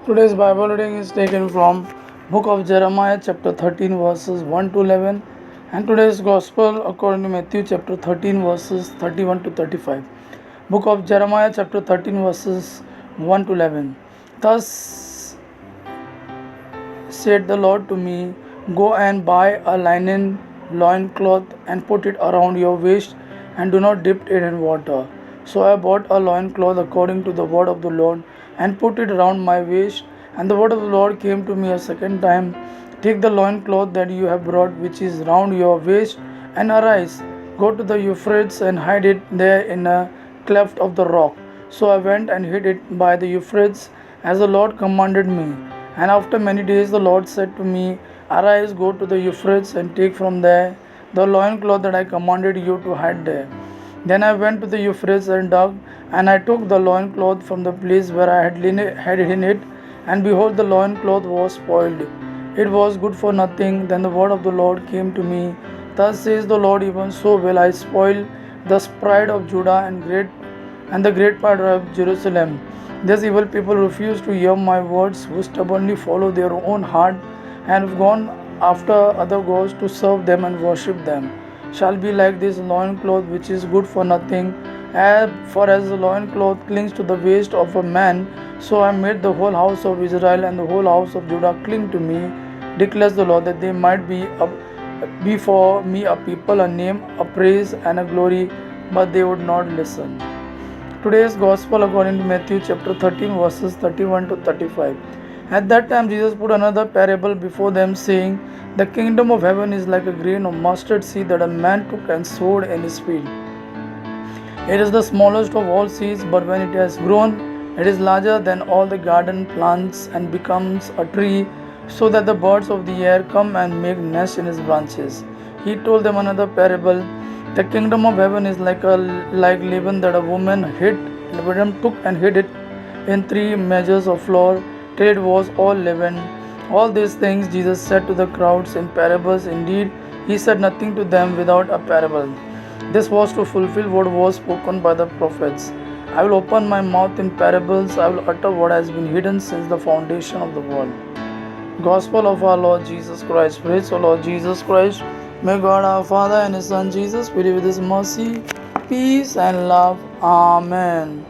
Today's Bible reading is taken from Book of Jeremiah chapter 13 verses 1 to 11, and today's Gospel according to Matthew chapter 13 verses 31 to 35. Book of Jeremiah chapter 13 verses 1 to 11. Thus said the Lord to me, Go and buy a linen loincloth and put it around your waist, and do not dip it in water. So I bought a loincloth according to the word of the Lord, and put it around my waist. And the word of the Lord came to me a second time, Take the loincloth that you have brought, which is round your waist, and arise, go to the Euphrates, and hide it there in a cleft of the rock. So I went and hid it by the Euphrates, as the Lord commanded me. And after many days the Lord said to me, Arise, go to the Euphrates, and take from there the loincloth that I commanded you to hide there. Then I went to the Euphrates and dug, and I took the loincloth from the place where I had hidden it, and behold, the loincloth was spoiled. It was good for nothing. Then the word of the Lord came to me, Thus says the Lord, even so will I spoil the pride of Judah and the great part of Jerusalem. These evil people refuse to hear my words, who stubbornly follow their own heart, and have gone after other gods to serve them and worship them, shall be like this loincloth which is good for nothing. For as the loincloth clings to the waist of a man, so I made the whole house of Israel and the whole house of Judah cling to me, declares the Lord, that they might be for me a people, a name, a praise, and a glory, but they would not listen. Today's Gospel according to Matthew chapter 13 verses 31 to 35. At that time Jesus put another parable before them, saying, The kingdom of heaven is like a grain of mustard seed that a man took and sowed in his field. It is the smallest of all seeds, but when it has grown, it is larger than all the garden plants and becomes a tree, so that the birds of the air come and make nests in its branches. He told them another parable. The kingdom of heaven is like leaven that a woman took and hid it in 3 measures of flour till it was all leavened. All these things Jesus said to the crowds in parables. Indeed, he said nothing to them without a parable. This was to fulfill what was spoken by the prophets. I will open my mouth in parables. I will utter what has been hidden since the foundation of the world. Gospel of our Lord Jesus Christ. Praise the Lord Jesus Christ. May God our Father and His Son Jesus fill you with His mercy, peace, and love. Amen.